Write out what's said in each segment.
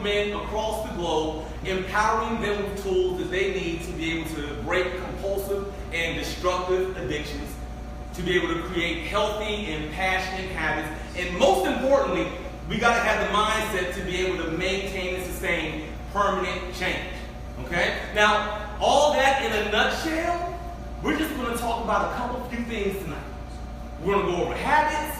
men across the globe, empowering them with tools that they need to be able to break compulsive and destructive addictions, to be able to create healthy and passionate habits, and most importantly, we got to have the mindset to be able to maintain and sustain permanent change. Okay? Now, all that in a nutshell, we're just going to talk about a few things tonight. We're going to go over habits,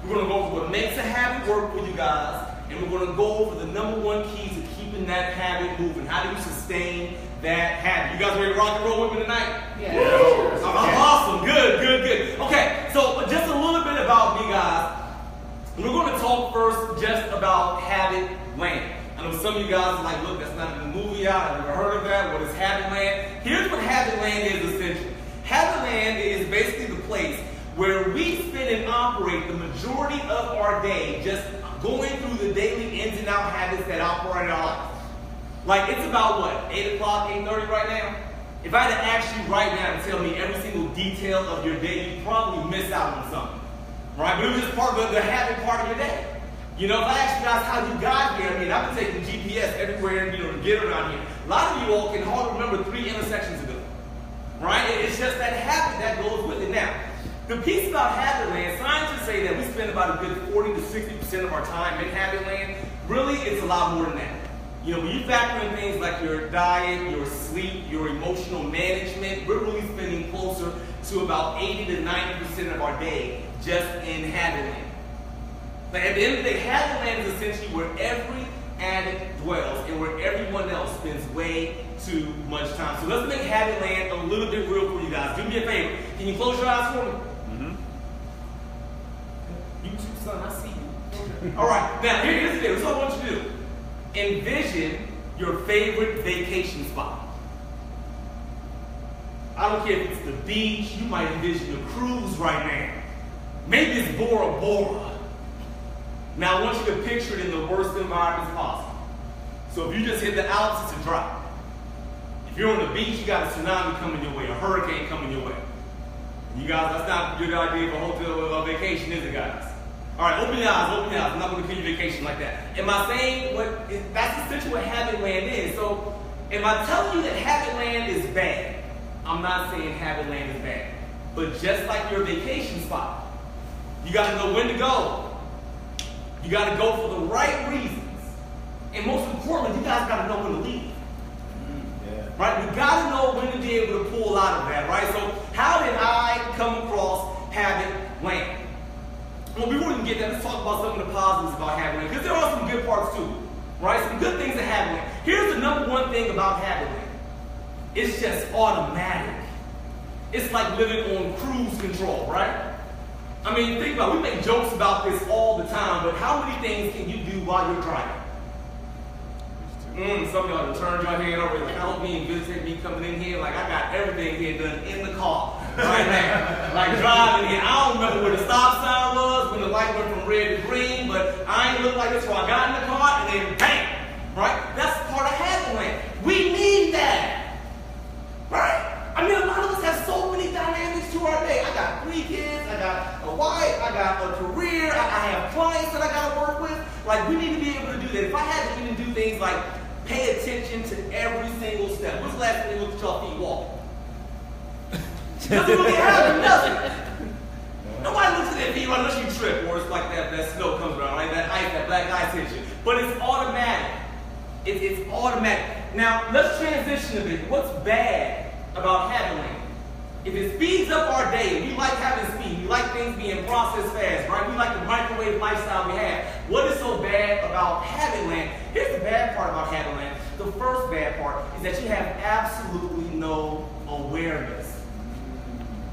we're going to go over what makes a habit work for you guys, and we're going to go over the number one keys to keeping that habit moving. How do you sustain that habit? You guys ready to rock and roll with me tonight? Yeah. Yeah. Awesome. Good. Okay, so just a little bit about me, guys. We're going to talk first just about HabitLand. I know some of you guys are like, look, that's not in the movie out. I've never heard of that. What is HabitLand? Here's what HabitLand is essentially. HabitLand is basically the place where we spend and operate the majority of our day just going through the daily ins and out habits that operate our life. Like, it's about what, 8 o'clock, 8:30 right now? If I had to ask you right now to tell me every single detail of your day, you'd probably miss out on something, right? But it was just part of the habit part of your day. You know, if I asked you guys how you got here, I mean, I've been taking GPS everywhere, you know, to get around here. A lot of you all can hardly remember 3 intersections ago, right? It's just that habit that goes with it. Now, the piece about HabitLand, scientists say that we spend about a good 40 to 60% of our time in HabitLand. Really, it's a lot more than that. You know, when you factor in things like your diet, your sleep, your emotional management, we're really spending closer to about 80 to 90% of our day just in HabitLand. But at the end of the day, HabitLand is essentially where every addict dwells and where everyone else spends way too much time. So let's make HabitLand a little bit real for you guys. Do me a favor. Can you close your eyes for me? You too, son, I see you. All right, now here's the thing. This is what I want you to do. Envision your favorite vacation spot. I don't care if it's the beach. You might envision a cruise right now. Maybe it's Bora Bora. Now I want you to picture it in the worst environments possible. So if you just hit the Alps, it's a drought. If you're on the beach, you got a tsunami coming your way, a hurricane coming your way. You guys, that's not a good idea for a hotel or a vacation, is it, guys? All right, open your eyes, open your eyes. I'm not going to give you vacation like that. Am I saying that's essentially what HabitLand is? So, if I tell you that HabitLand is bad, I'm not saying HabitLand is bad. But just like your vacation spot, you got to know when to go. You got to go for the right reasons. And most importantly, you guys got to know when to leave. Right? We got to know when to be able to pull out of that, right? So how did I come across HabitLand? Well, before we can get that, let's talk about some of the positives about HabitLand, because there are some good parts too, right? Some good things that HabitLand. Here's the number one thing about HabitLand. It's just automatic. It's like living on cruise control, right? I mean, think about it. We make jokes about this all the time, but how many things can you do while you're driving? Some of y'all have turned your head over, like, I don't mean visiting me coming in here, like, I got everything here done in the car right now. Like, driving here. I don't remember where the stop sign was, when the light went from red to green, but I ain't look like this, so I got in the car, and then bang! Right? That's part of HabitLand. We need that. Right? I mean, a lot of us have so many dynamics to our day. I got 3 kids, I got a wife, I got a career, I have clients that I got to work with. Like, we need to be able to do that. If I had to even do things like pay attention to every single step. When's the last time you looked at your feet walk? Doesn't really happen, does it? Nobody looks at their feet unless you trip, or it's like that snow comes around, right? That ice, that black ice hits you. But it's automatic. It's automatic. Now, let's transition a bit. What's bad about HabitLand? If it speeds up our day, we like having speed. We like things being processed fast, right? We like the microwave lifestyle we have. What is so bad about HabitLand? Here's the bad part about HabitLand. The first bad part is that you have absolutely no awareness.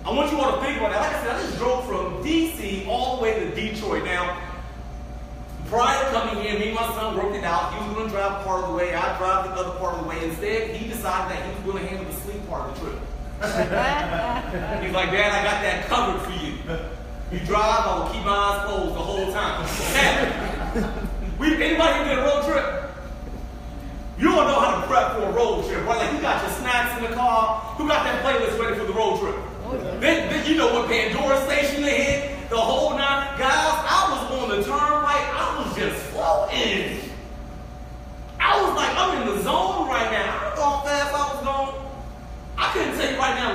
I want you all to think about that. Like I said, I just drove from D.C. all the way to Detroit. Now, prior to coming here, me and my son worked it out. He was going to drive part of the way. I drive the other part of the way. Instead, he decided that he was going to handle the sleep part of the trip. He's like, Dad, I got that covered for you. You drive, I will keep my eyes closed the whole time. Anybody who did a road trip? You don't know how to prep for a road trip, right? Like, you got your snacks in the car. Who got that playlist ready for the road trip? Then you know what Pandora station to hit, the whole 9. Guys, I was on the turnpike. I was just floating.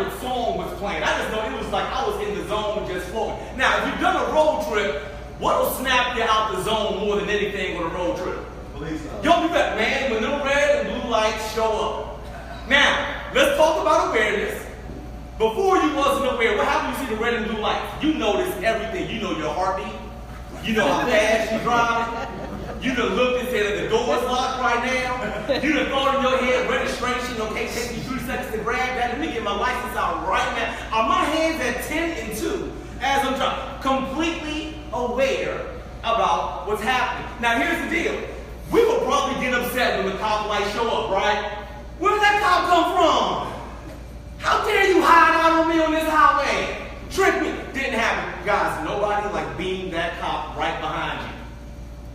what song was playing. I just know it was like I was in the zone just flowing. Now, if you've done a road trip, what'll snap you out the zone more than anything with a road trip? Yo, you bet, man, when the red and blue lights show up. Now, let's talk about awareness. Before you wasn't aware, what happened when you see the red and blue lights? You notice everything. You know your heartbeat. You know how fast you're driving. You done looked and said that the door's locked right now. You done thought in your head, registration, okay, take me 3 seconds to grab that. Let me get my license out right now. Are my hands at 10 and 2 as I'm driving? Completely aware about what's happening. Now here's the deal. We will probably get upset when the cop lights show up, right? Where did that cop come from? How dare you hide out on me on this highway? Trick me. Didn't happen. Guys, nobody like beamed that cop right behind you.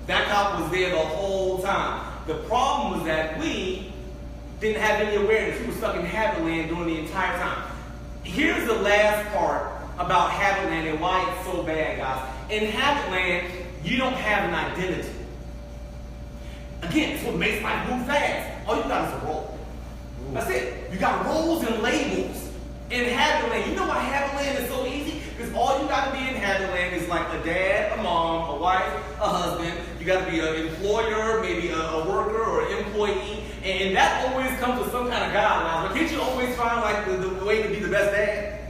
That cop was there the whole time. The problem was that we didn't have any awareness. We were stuck in HabitLand during the entire time. Here's the last part about HabitLand and why it's so bad, guys. In HabitLand, you don't have an identity. Again, it's what makes life move fast. All you got is a role. That's it. You got roles and labels in HabitLand. You know why HabitLand is so easy? Because all you got to be in HabitLand is like a dad, a mom, a wife, a husband. You got to be an employer, maybe a worker or an employee. And that always comes with some kind of guidelines. But can't you always find like the way to be the best dad?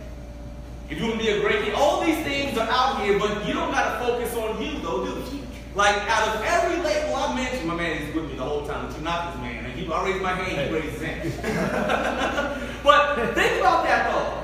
If you want to be a great kid, all these things are out here, but you don't got to focus on you though, do you? Like out of every label I mentioned, my man is with me the whole time. But you're not this man. I raised my hand, he raised his hand. But think about that though.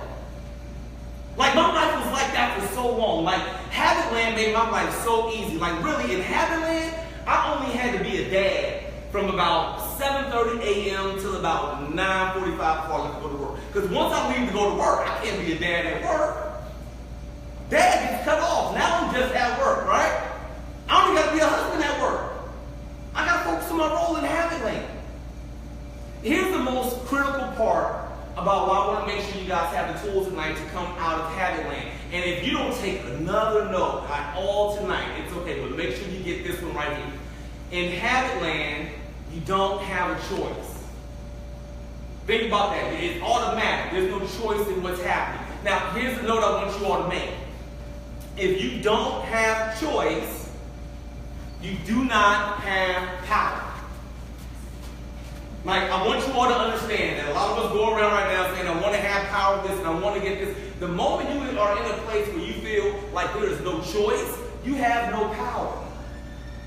Like my life was like that for so long. Like HabitLand made my life so easy. Like really in HabitLand, I only had to be a dad from about 7:30 a.m. till about 9:45 before I left to go to work. Because once I leave to go to work, I can't be a dad at work. Dad gets cut off. Now I'm just at work, right? I only got to be a husband at work. I got to focus on my role in HabitLand. Here's the most critical part about why I want to make sure you guys have the tools tonight to come out of HabitLand. And if you don't take another note at all tonight, it's okay, but make sure you get this one right here. In HabitLand, you don't have a choice. Think about that. It's automatic. There's no choice in what's happening. Now, here's the note I want you all to make. If you don't have choice, you do not have power. Like, I want you all to understand that a lot of us go around right now saying, I want to have power of this and I want to get this. The moment you are in a place where you feel like there is no choice, you have no power.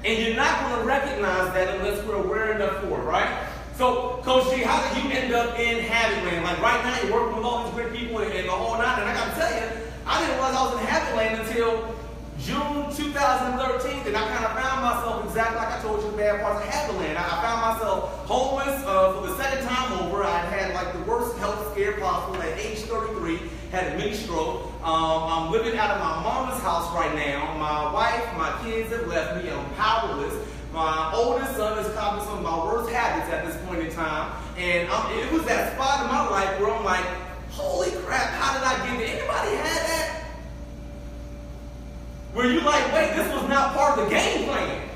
And you're not going to recognize that unless we're aware enough for it, right? So, Coach G, how did you end up in HabitLand? Like right now, you're working with all these great people and the whole nine. And I got to tell you, I didn't realize I was in HabitLand until June 2013, and I kind of found myself exactly like I told you the bad parts of HabitLand. I found myself homeless for the second time over. I had like the worst health scare possible at age 33, had a mini stroke. I'm living out of my mama's house right now. My wife, my kids have left me. I'm powerless. My oldest son is copying some of my worst habits at this point in time. And it was that spot in my life where I'm like, holy crap, how did I get there? Anybody had that? Where you like, wait, this was not part of the game plan.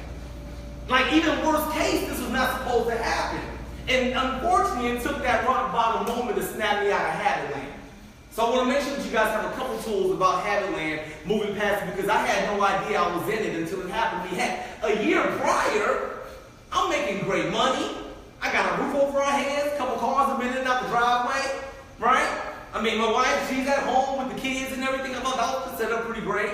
Like even worst case, this was not supposed to happen. And unfortunately, it took that rock bottom moment to snap me out of HabitLand. So I want to make sure that you guys have a couple tools about HabitLand moving past it because I had no idea I was in it until it happened. We had a year prior, I'm making great money. I got a roof over our heads, a couple cars have been in and out the driveway, right? I mean, my wife, she's at home with the kids and everything. I thought that was set up pretty great.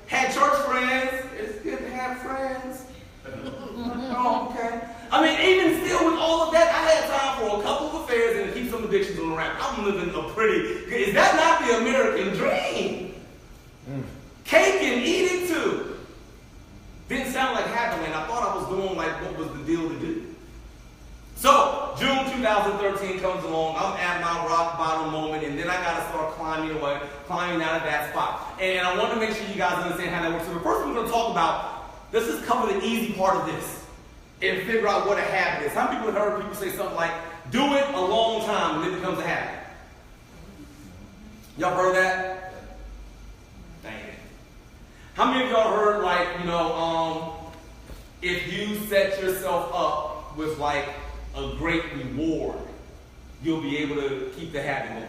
Had church friends. It's good to have friends. Oh, okay. I mean, even still with all of that, I had time for a couple of affairs and to keep some addictions on the rack. I'm living a pretty, is that not the American dream? Cake and eat it too. Didn't sound like HabitLand. I thought I was doing like what was the deal to do. So, June 2013 comes along, I'm at my rock bottom moment, and then I gotta start climbing away, climbing out of that spot. And I want to make sure you guys understand how that works. So the first we're gonna talk about, let's just cover the easy part of this and figure out what a habit is. Some people have heard people say something like, do it a long time and it becomes a habit. Y'all heard that? Dang it. How many of y'all heard like, if you set yourself up with like a great reward, you'll be able to keep the habit going?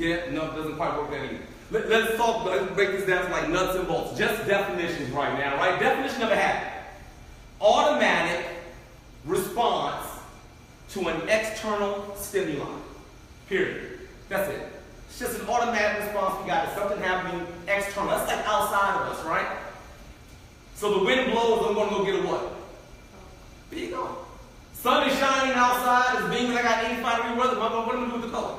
Yeah, no, it doesn't quite work that either. Let's break this down to like nuts and bolts. Just definitions right now, right? Definition of a habit. Automatic response to an external stimuli. Period. That's it. It's just an automatic response we got to something happening external. That's like outside of us, right? So the wind blows, I'm going to go get a what? There you go. Sun is shining outside, it's beaming, I got 85-degree weather. What am I going to do with the color?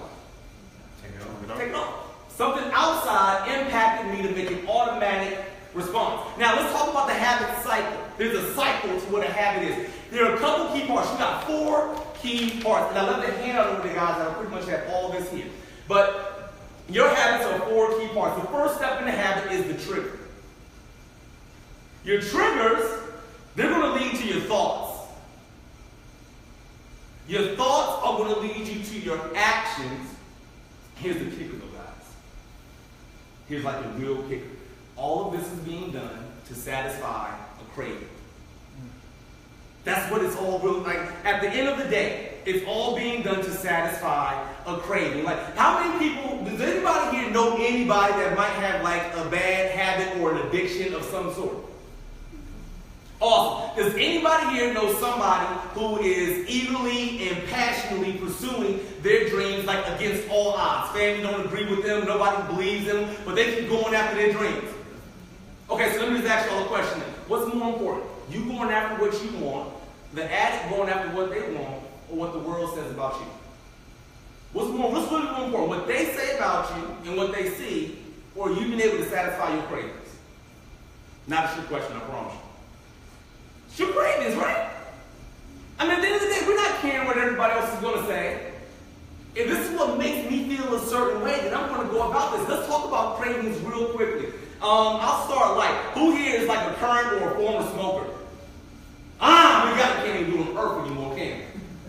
Take it off. Something outside impacted me to make an automatic response. Now let's talk about the habit cycle. There's a cycle to what a habit is. There are a couple key parts. You got 4 key parts. And I left the handout over the guys that I pretty much have all this here. But your habits are 4 key parts. The first step in the habit is the trigger. Your triggers, they're going to lead to your thoughts. Your thoughts are going to lead you to your actions. Here's the kicker though, guys. Here's like the real kicker. All of this is being done to satisfy a craving. That's what it's all really like. At the end of the day, it's all being done to satisfy a craving. Like, how many people, does anybody here know anybody that might have like a bad habit or an addiction of some sort? Awesome. Does anybody here know somebody who is eagerly and passionately pursuing their dreams like against all odds? Family don't agree with them, nobody believes in them, but they keep going after their dreams. Okay, so let me just ask you all a question then. What's more important? You going after what you want, the addict going after what they want, or what the world says about you? What's really more important? What they say about you and what they see, or you being able to satisfy your cravings? Not a trick question, I promise you. It's your cravings, right? I mean, at the end of the day, we're not caring what everybody else is going to say. If this is what makes me feel a certain way, then I'm going to go about this. Let's talk about cravings real quickly. I'll start light. Who here is like a current or a former smoker? You can't even do it on earth anymore, can you?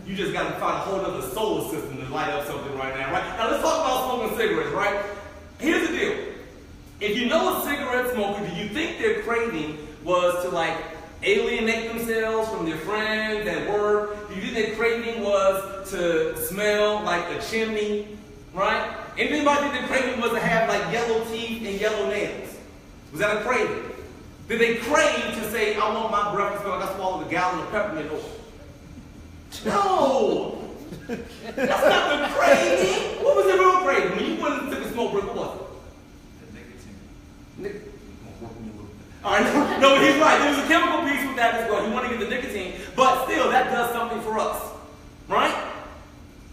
You just got to find a whole other solar system to light up something right now, right? Now let's talk about smoking cigarettes, right? Here's the deal. If you know a cigarette smoker, do you think their craving was to like alienate themselves from their friends at work? Do you think their craving was to smell like a chimney, right? Anybody think their craving was to have like yellow teeth and yellow nails? Was that a craving? Did they crave to say, I want my breath to smell like I swallowed a gallon of peppermint oil? No! That's not the craving. What was the real craving? When you went and took a smoke break, what was it? Nicotine. All right, no, but he's right. There was a chemical piece with that as well. You want to get the nicotine, but still, that does something for us, right?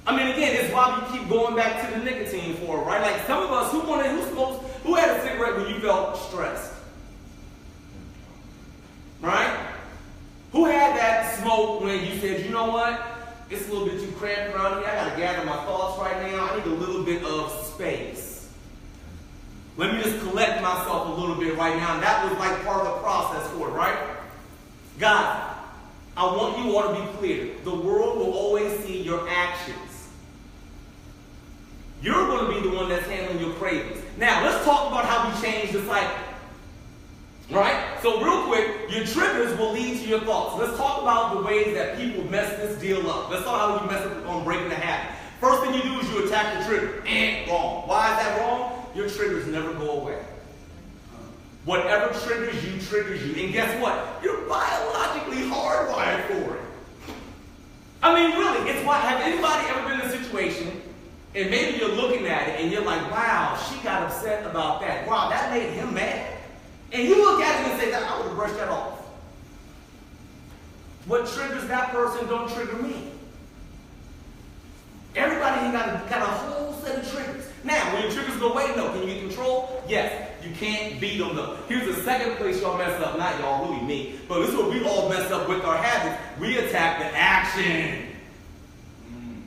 I mean, again, it's why we keep going back to the nicotine for it, right? Like some of us, who had a cigarette when you felt stressed? Right? Who had that smoke when you said, you know what? It's a little bit too cramped around here. I got to gather my thoughts right now. I need a little bit of space. Let me just collect myself a little bit right now. And that was like part of the process for it, right? Guys, I want you all to be clear. The world will always see your actions. You're going to be the one that's handling your cravings. Now, let's talk about how we change the cycle. Right? So real quick, your triggers will lead to your thoughts. Let's talk about the ways that people mess this deal up. Let's talk about how you mess up on breaking the habit. First thing you do is you attack the trigger. Wrong. Why is that wrong? Your triggers never go away. Whatever triggers you. And guess what? You're biologically hardwired for it. I mean, really, it's why. Have anybody ever been in a situation and maybe you're looking at it and you're like, wow, she got upset about that. Wow, that made him mad. And you look at it and say, I would have brushed that off. What triggers that person don't trigger me. Everybody got a whole set of triggers. Now, when your triggers go away, no. Can you get control? Yes. You can't beat them though. Here's the second place y'all mess up. Not y'all, really me. But this is what we all mess up with our habits. We attack the action.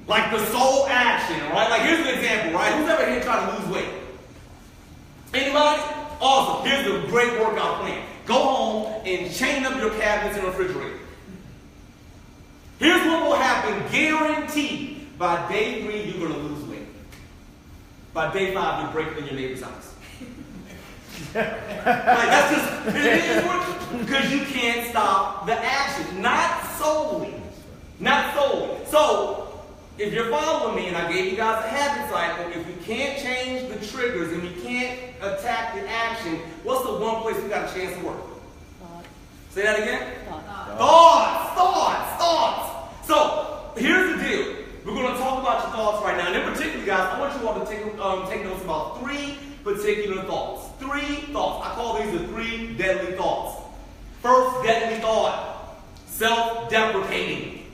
Like the sole action, right? Like here's an example, right? Who's ever here trying to lose weight? Anybody? Awesome. Here's a great workout plan. Go home and chain up your cabinets and refrigerator. Here's what will happen, guaranteed. By day 3, you're going to lose weight. By day 5, you're breaking in your neighbor's house. Like that's just, it is because you can't stop the action. Not solely. Not solely. So, if you're following me, and I gave you guys a habit cycle, if we can't change the triggers and we can't attack the action, what's the one place we got a chance to work? Thoughts. Say that again? Thoughts. Thoughts. So, here's the deal. We're going to talk about your thoughts right now. And in particular, guys, I want you all to take notes about 3 particular thoughts. 3 thoughts. I call these the 3 deadly thoughts. First deadly thought, self-deprecating.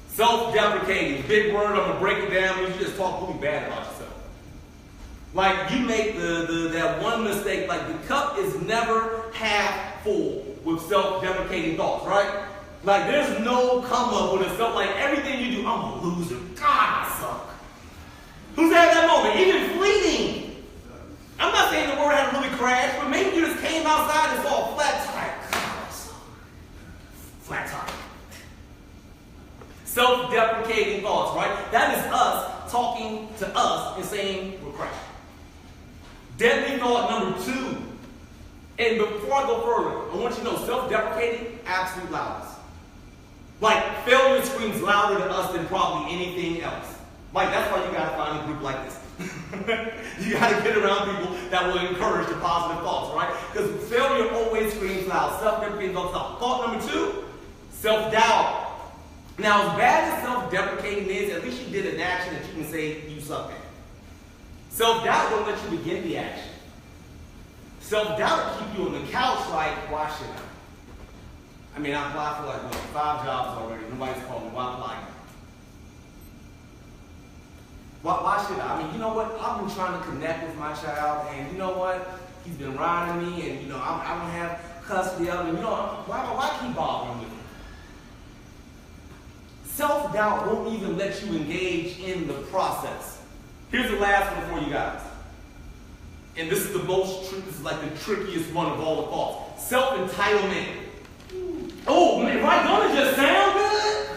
Self-deprecating. Big word, I'm going to break it down. You just talk really bad about yourself. Like, you make that one mistake, like the cup is never half full with self-deprecating thoughts, right? Like, there's no come up with a self, like everything you do, I'm a loser. God, I suck. Who's had that moment? Even fleeting. I'm not saying the word had to really crash, but maybe you just came outside and saw a flat tire. God, I suck. Flat tire. Self-deprecating thoughts, right? That is us talking to us and saying we're crap. Deadly thought number 2. And before I go further, I want you to know self-deprecating, absolute loudness. Like, failure screams louder to us than probably anything else. Like, that's why you gotta find a group like this. You gotta get around people that will encourage the positive thoughts, right? Because failure always screams loud. Self-deprecating thoughts. Thought number 2, self-doubt. Now, as bad as self-deprecating is, at least you did an action that you can say you suck at. Self-doubt don't let you begin the action. Self-doubt will keep you on the couch like, why should I? I mean, I applied for like 5 jobs already. Nobody's called me. Why apply? Why should I? I mean, you know what? I've been trying to connect with my child, and you know what? He's been riding me, and you know, I don't have custody of him. You know, why keep bothering with him? Self-doubt won't even let you engage in the process. Here's the last one for you guys. And this is this is like the trickiest one of all the thoughts. Self-entitlement. Oh, man, right? Don't it just sound good?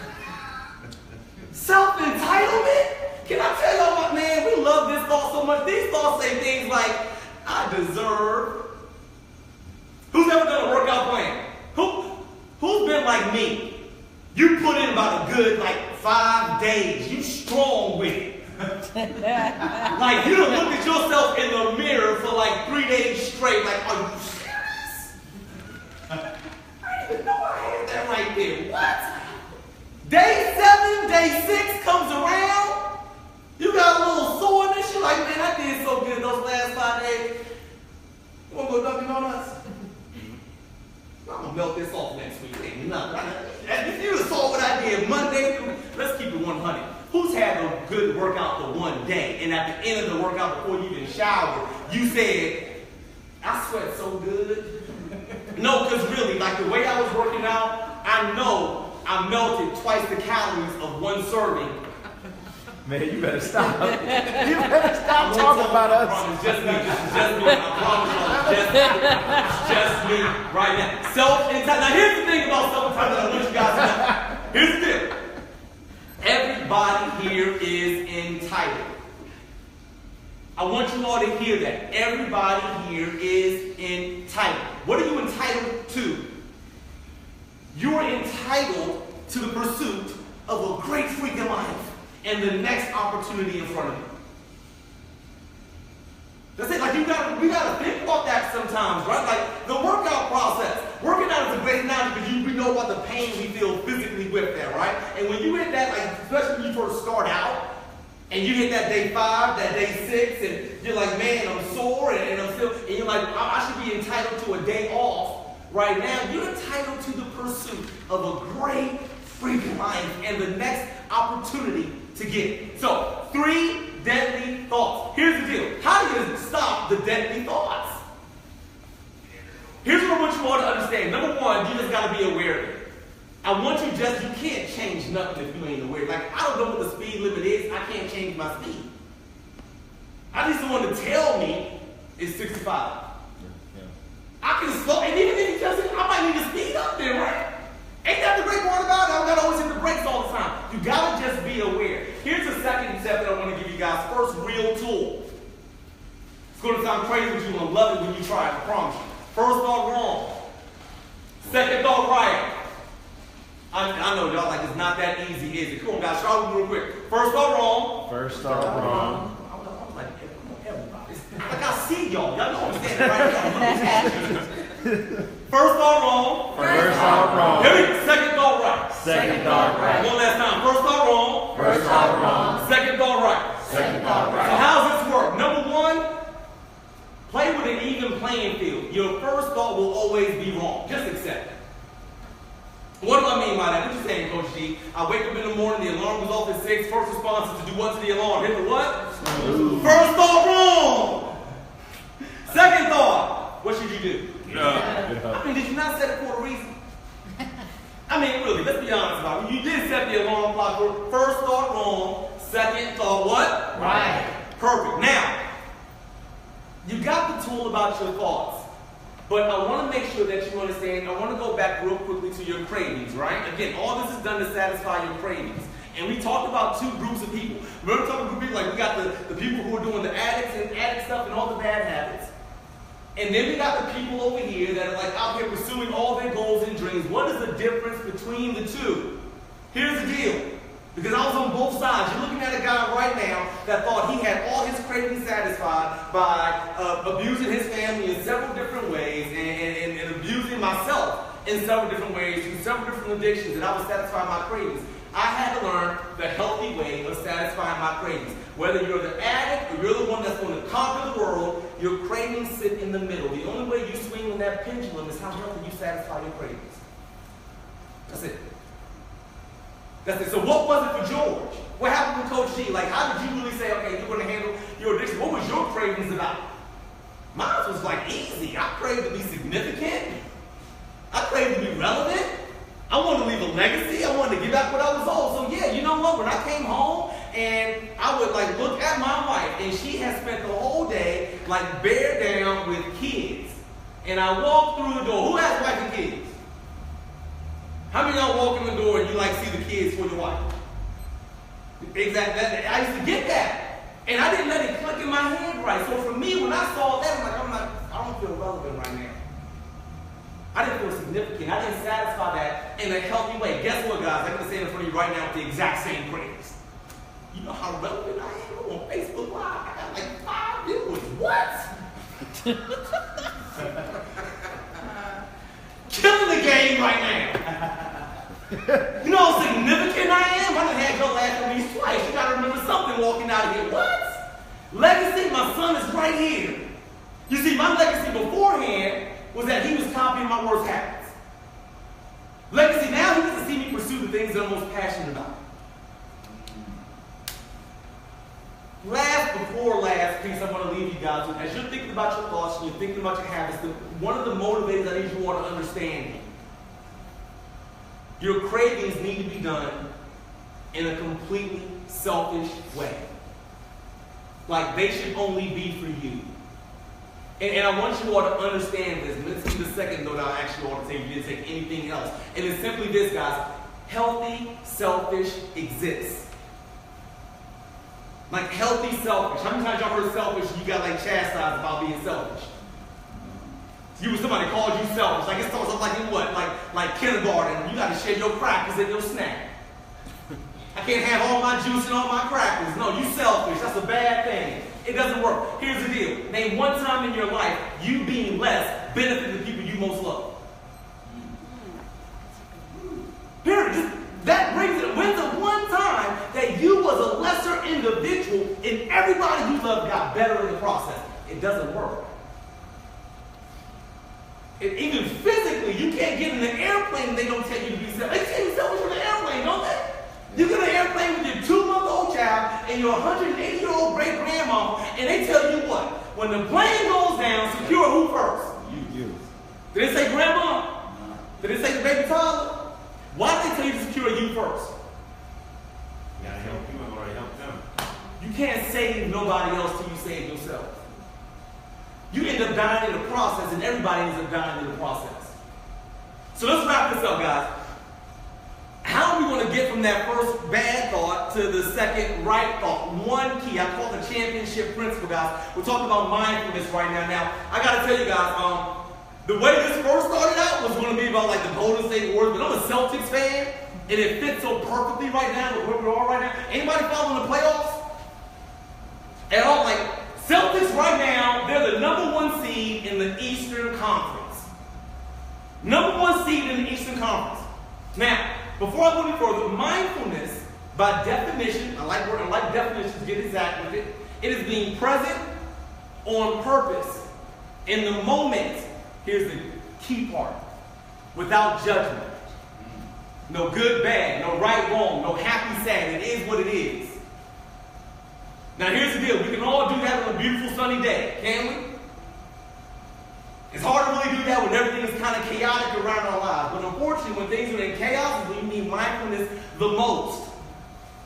Self-entitlement? Can I tell y'all what, man, we love this thought so much. These thoughts say things like, I deserve. Who's ever done a workout plan? Who's been like me? You put in about a good, 5 days. You strong with it. Like, you done looked at yourself in the mirror for 3 days straight. Like, are you serious? I didn't even know I had that right there. What? Day 7, day 6 comes around. You got a little soreness. You're like, man, I did so good those last 5 days. You want to go Dunkin' Donuts? I'm going to melt this off next week. Ain't nothing. If you saw what I did Monday through, let's keep it 100. Who's had a good workout the one day, and at the end of the workout, before you even showered, you said, I sweat so good. No, because really, the way I was working out, I know I melted twice the calories of one serving. Man, you better stop. You better stop talking about us. It's just me. I promise you. It's just me right now. Self-entitlement. Now, here's the thing about self-entitlement I want you guys to know. Here's the deal. Everybody here is entitled. I want you all to hear that. Everybody here is entitled. What are you entitled to? You are entitled to the pursuit of a great freaking life and the next opportunity in front of you. That's it. We gotta think about that sometimes, right? The workout process. Working out is a great analogy because we know about the pain we feel physically with that, right? And when you hit that, especially when you first start out, and you hit that day 5, that day 6, and you're like, man, I'm sore, and you're like, I should be entitled to a day off right now. You're entitled to the pursuit of a great freaking life and the next opportunity to get it. So, 3 deadly thoughts. Here's the deal. How do you stop the deadly thoughts? Here's what I want you all to understand. Number 1, you just got to be aware of it. I want you can't change nothing if you ain't aware. I don't know what the speed limit is. I can't change my speed. I need someone to tell me it's 65. Yeah. I can slow, and even if he doesn't, I might need to speed up there, right? Ain't that the great part about it? I don't got to always hit the brakes all the time. You got to just be aware. Here's the second step that I want to give you guys. First real tool. It's going to sound crazy, but you're going to love it when you try it, I promise you. First thought wrong. Second thought right. I know y'all like it's not that easy, is it? Come on, guys, start with me real quick. First thought wrong. First thought wrong. I was like, everybody. Like I see y'all. Y'all don't understand it right now. First thought wrong. First thought wrong. Second thought right. Second thought right. One last time. First thought wrong. First thought wrong. Second thought right. Second thought right. So how does this work? Number one, play with an even playing field. Your first thought will always be wrong. Just accept it. What do I mean by that? What you saying, Coach G? I wake up in the morning, the alarm goes off at 6. First response is to do what to the alarm? Hit the what? First thought wrong. Second thought, what should you do? I mean, did you not set it for a reason? I mean, really, let's be honest about it. You did set the alarm clock for first thought wrong, second thought what? Right. Perfect. Now, you got the tool about your thoughts, but I want to make sure that you understand, I want to go back real quickly to your cravings, right? Again, all this is done to satisfy your cravings. And we talked about two groups of people. Remember talking about people, like we got the people who are doing the addicts and addict stuff and all the bad habits. And then we got the people over here that are like out here pursuing all their goals and dreams. What is the difference between the two? Here's the deal. Because I was on both sides. You're looking at a guy right now that thought he had all his cravings satisfied by abusing his family in several different ways and abusing myself in several different ways through several different addictions, and I was satisfying my cravings. I had to learn the healthy way of satisfying my cravings. Whether you're the addict or you're the one that's going to conquer the world, your cravings sit in the middle. The only way you swing on that pendulum is how healthy you satisfy your cravings. That's it. That's it. So what was it for George? What happened with Coach G? Like, how did you really say, okay, you're going to handle your addiction? What was your cravings about? Mine was like easy. I craved to be significant. I craved to be relevant. I wanted to leave a legacy. I wanted to give back what I was owed. So yeah, you know what? When I came home and I would like look at my wife and she had spent the whole day like bear down with kids. And I walked through the door. Who has wife and kids? How many of y'all walk in the door and you like see the kids for your wife? Exactly. I used to get that. And I didn't let it click in my head right. So for me, when I saw that, I don't feel relevant right now. I didn't feel significant. I didn't satisfy that in a healthy way. Guess what, guys? I'm going to say in front of you right now with the exact same cravings. You know how relevant I am? I'm on Facebook Live. I got like 5 viewers. What? Killing the game right now. You know how significant I am? I done had your laugh at least twice. You got to remember something walking out of here. What? Legacy, my son is right here. You see, my legacy beforehand was that he was copying my worst habits. Legacy, now he gets to see me pursue the things that I'm most passionate about. Last before last piece I want to leave you guys with, as you're thinking about your thoughts and you're thinking about your habits, one of the motivators I need you all to understand, your cravings need to be done in a completely selfish way. Like they should only be for you. And I want you all to understand this. And let's see the second note I actually want to say if you didn't take anything else. And it's simply this, guys. Healthy selfish exists. Like healthy selfish. How many times y'all heard selfish and you got like chastised about being selfish? You somebody called you selfish. Like it's something like in what? Like kindergarten. You got to share your crackers and your snack. I can't have all my juice and all my crackers. No, you selfish. That's a bad thing. It doesn't work. Here's the deal. Name one time in your life you being less benefited the people you most love. Period. Just, that brings it. When's the one time that you was a lesser individual and everybody you love got better in the process? It doesn't work. Even physically, you can't get in an airplane and they don't tell you to be selfish. They tell you selfish on the airplane, don't they? You get in an airplane with your 2-month-old child and your 180-year-old great-grandma, and they tell you what? When the plane goes down, secure who first? You. Did they say grandma? No. Did they say the baby toddler? Why did they tell you to secure you first? You gotta help you in order to help them. You can't save nobody else till you save yourself. You end up dying in the process, and everybody ends up dying in the process. So let's wrap this up, guys. How are we going to get from that first bad thought to the second right thought? One key, I call it the championship principle, guys. We're talking about mindfulness right now. Now, I got to tell you guys, The way this first started out was going to be about like the Golden State Warriors, but I'm a Celtics fan, and it fits so perfectly right now with where we are right now. Anybody following the playoffs? At all? Like, Celtics right now, they're the #1 seed in the Eastern Conference. #1 seed in the Eastern Conference. Now, before I go any further, mindfulness, by definition, I like definitions, get exact with it. It is being present on purpose in the moment. Here's the key part. Without judgment. No good, bad, no right, wrong, no happy, sad. It is what it is. Now here's the deal. We can all do that on a beautiful sunny day, can we? It's hard to really do that when everything is kind of chaotic around our lives. But unfortunately, when things are in chaos, is when you need mindfulness the most.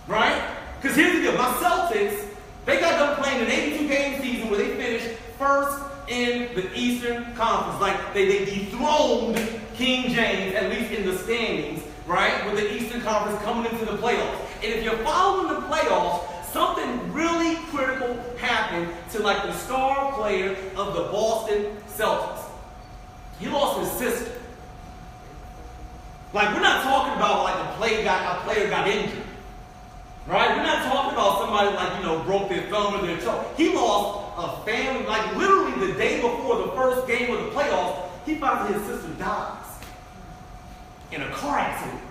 Right? Because here's the deal. My Celtics, they got done playing an 82-game season where they finished first in the Eastern Conference. Like, they dethroned King James, at least in the standings, right? With the Eastern Conference coming into the playoffs. And if you're following the playoffs, something really critical happened to like the star player of the Boston Celtics. He lost his sister. Like, we're not talking about like a player got injured. Right? We're not talking about somebody like, broke their thumb or their toe. He lost a family, like literally the day before the first game of the playoffs, he finds that his sister dies in a car accident.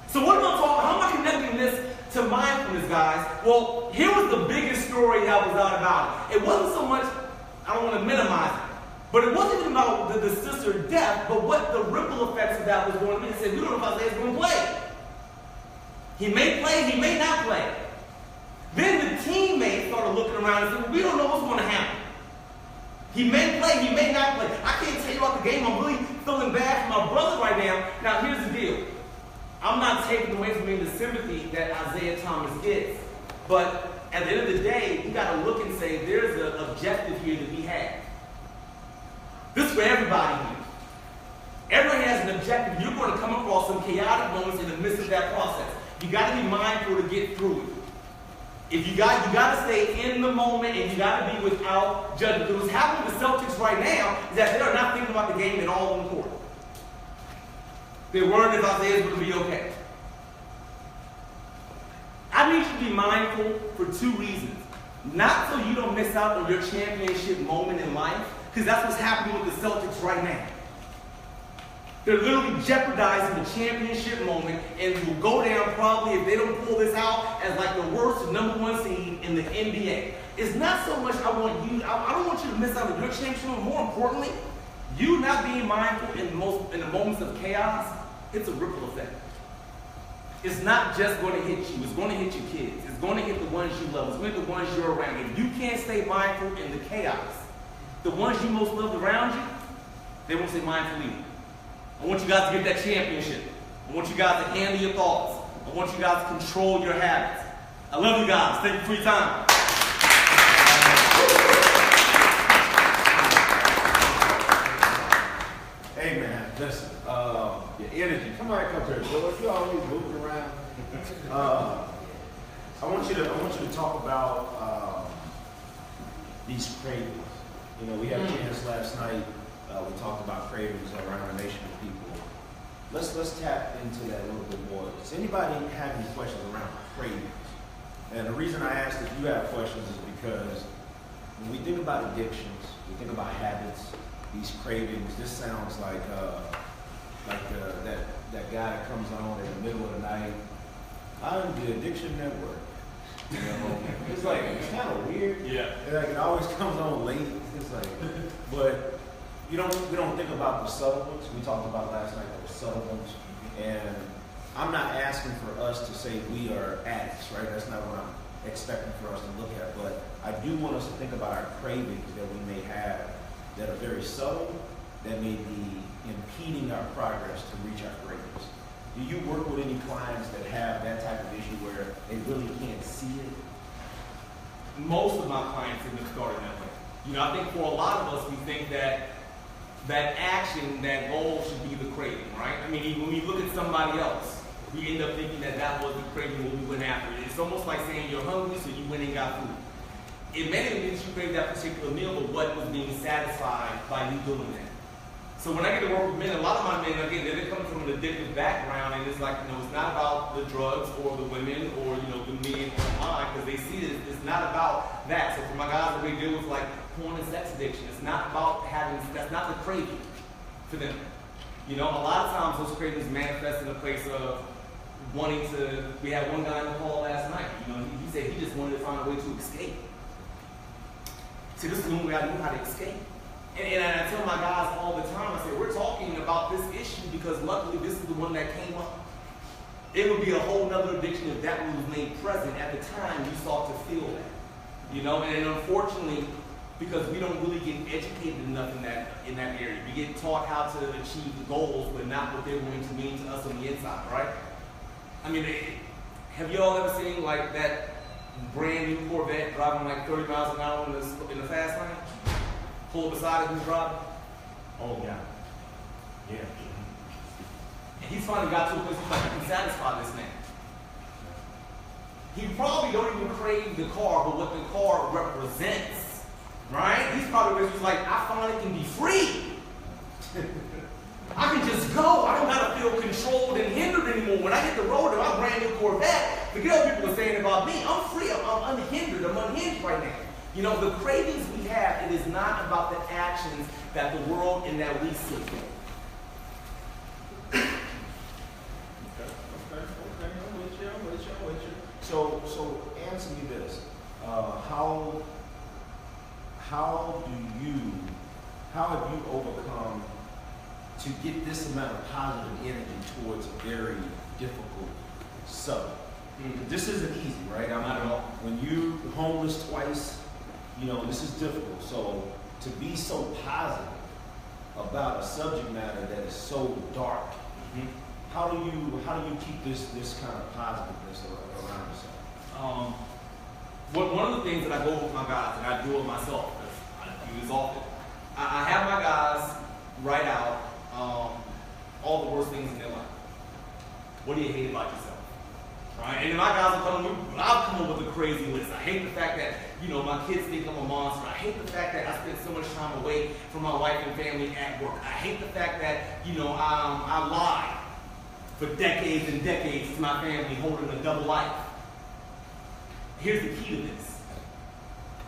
So what am I talking? How am I connecting this to mindfulness, guys? Well, here was the biggest story that was out about it. It wasn't so much, I don't want to minimize it, but it wasn't even about the sister's death, but what the ripple effects of that was going to be. They said, we don't know if Isaiah's going to play. He may play, he may not play. Then the teammates started looking around and said, well, we don't know what's going to happen. He may play, he may not play. I can't tell you about the game. I'm really feeling bad for my brother right now. Now, here's the deal. I'm not taking away from him the sympathy that Isaiah Thomas gets. But at the end of the day, you got to look and say, there's an objective here that we have. This is for everybody here. Everyone has an objective. You're going to come across some chaotic moments in the midst of that process. You got to be mindful to get through it. If you got to stay in the moment, and you got to be without judgment. Because what's happening with the Celtics right now is that they are not thinking about the game at all on the court. They're worried if Isaiah's going to be okay. I need you to be mindful for two reasons. Not so you don't miss out on your championship moment in life, because that's what's happening with the Celtics right now. They're literally jeopardizing the championship moment and will go down probably, if they don't pull this out, as like the worst #1 seed in the NBA. It's not so much I don't want you to miss out on your championship moment. More importantly, you not being mindful in the moments of chaos, it's a ripple effect. It's not just going to hit you. It's going to hit your kids. It's going to hit the ones you love. It's going to hit the ones you're around. If you can't stay mindful in the chaos, the ones you most loved around you, they won't stay mindful either. I want you guys to get that championship. I want you guys to handle your thoughts. I want you guys to control your habits. I love you guys. Thank you for your time. Hey man, listen, your energy. Somebody come here. So if you always moving around, I want you to talk about these cravings. We had a chance last night. We talked about cravings around a nation of people. Let's tap into that a little bit more. Does anybody have any questions around cravings? And the reason I asked if you have questions is because when we think about addictions, we think about habits, these cravings. This sounds like that guy that comes on in the middle of the night. I'm the Addiction Network. It's like it's kind of weird. Yeah. Like it always comes on late. It's like, but. We don't think about the subtle ones. We talked about last night those subtle ones. And I'm not asking for us to say we are addicts, right? That's not what I'm expecting for us to look at. But I do want us to think about our cravings that we may have that are very subtle, that may be impeding our progress to reach our cravings. Do you work with any clients that have that type of issue where they really can't see it? Most of my clients have been started that way. I think for a lot of us, we think that action, that goal should be the craving, right? I mean, when we look at somebody else, we end up thinking that was the craving when we went after it. It's almost like saying you're hungry, so you went and got food. it may have been that you created that particular meal, but what was being satisfied by you doing that? So when I get to work with men, a lot of my men, again, they're coming from an addictive background, and it's like, it's not about the drugs or the women or, the men online, because they see it, it's not about that. So for my guys that we deal with, like, porn and sex addiction, it's not about that's not the craving for them. A lot of times those cravings manifest in a place of wanting to, we had one guy in the call last night, he said he just wanted to find a way to escape. See, this is the only way I knew how to escape. And I tell my guys all the time, I say, we're talking about this issue because luckily this is the one that came up. It would be a whole nother addiction if that one was made present at the time you sought to feel that. And unfortunately, because we don't really get educated enough in that area. We get taught how to achieve the goals, but not what they're going to mean to us on the inside, right? I mean, have you all ever seen like that brand new Corvette driving like 30 miles an hour in the fast lane? Pull beside it and drive. Oh, yeah. Yeah. And he's finally got to a place he's like, I can satisfy this man. He probably don't even crave the car, but what the car represents, right? He's probably just like, I finally can be free. I can just go. I don't have to feel controlled and hindered anymore. When I hit the road in my brand new Corvette, forget what people are saying about me. I'm free. I'm unhindered. I'm unhinged right now. The cravings we have, it is not about the actions that the world and that we see. Okay. I'm with you. So answer me this. How have you overcome to get this amount of positive energy towards a very difficult subject? This isn't easy, right? Not at all. When you homeless twice, this is difficult. So to be so positive about a subject matter that is so dark, how do you keep this kind of positiveness around yourself? One of the things that I go with my guys, and I do it myself, because I do this often, I have my guys write out all the worst things in their life. What do you hate about yourself? Right? And then my guys I'll come up with a crazy list. I hate the fact that, my kids think I'm a monster. I hate the fact that I spend so much time away from my wife and family at work. I hate the fact that, I lied for decades and decades to my family holding a double life. Here's the key to this.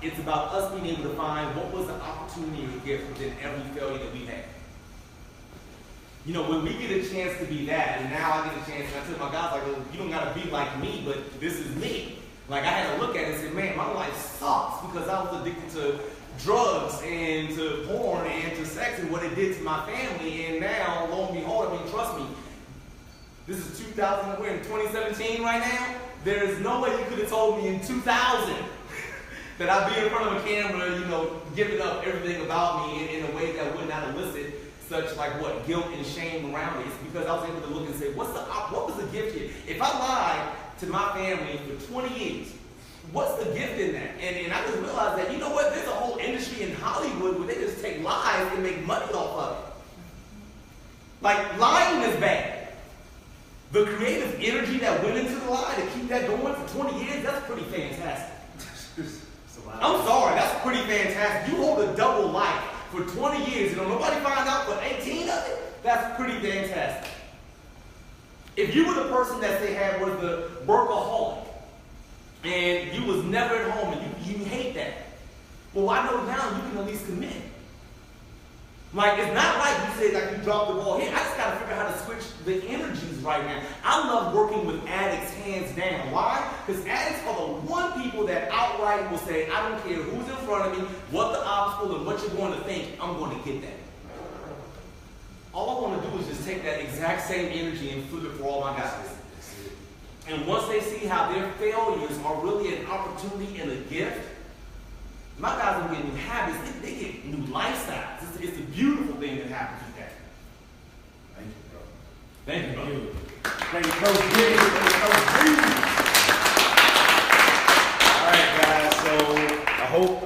It's about us being able to find what was the opportunity or gift within every failure that we had. When we get a chance to be that, and now I get a chance, and I tell my guys, you don't got to be like me, but this is me. Like, I had to look at it and say, man, my life sucks because I was addicted to drugs and to porn and to sex and what it did to my family. And now, lo and behold, trust me, this is 2000, we're in 2017 right now. There is no way you could have told me in 2000 that I'd be in front of a camera, giving up everything about me in a way that would not elicit such guilt and shame around it. It's because I was able to look and say, what was the gift here? If I lied to my family for 20 years, what's the gift in that? And I just realized that, there's a whole industry in Hollywood where they just take lies and make money off of it. Like, lying is bad. The creative energy that went into the lie to keep that going for 20 years, that's pretty fantastic. I'm sorry, that's pretty fantastic. You hold a double life for 20 years, nobody found out for 18 of it, that's pretty fantastic. If you were the person that they had was the workaholic, and you was never at home, and you hate that, well, I know now you can at least commit. Like, it's not like you say, you dropped the ball here. I just got to figure out how to switch the energies right now. I love working with addicts hands down. Why? Because addicts are the one people that outright will say, I don't care who's in front of me, what the obstacle, and what you're going to think, I'm going to get that. All I want to do is just take that exact same energy and flip it for all my guys. And once they see how their failures are really an opportunity and a gift, my guys will get new habits, they get new lifestyles. It's a beautiful thing that happens with that. Thank you, bro. Thank you, brother. Thank you, Coach G. All right, guys. So I hope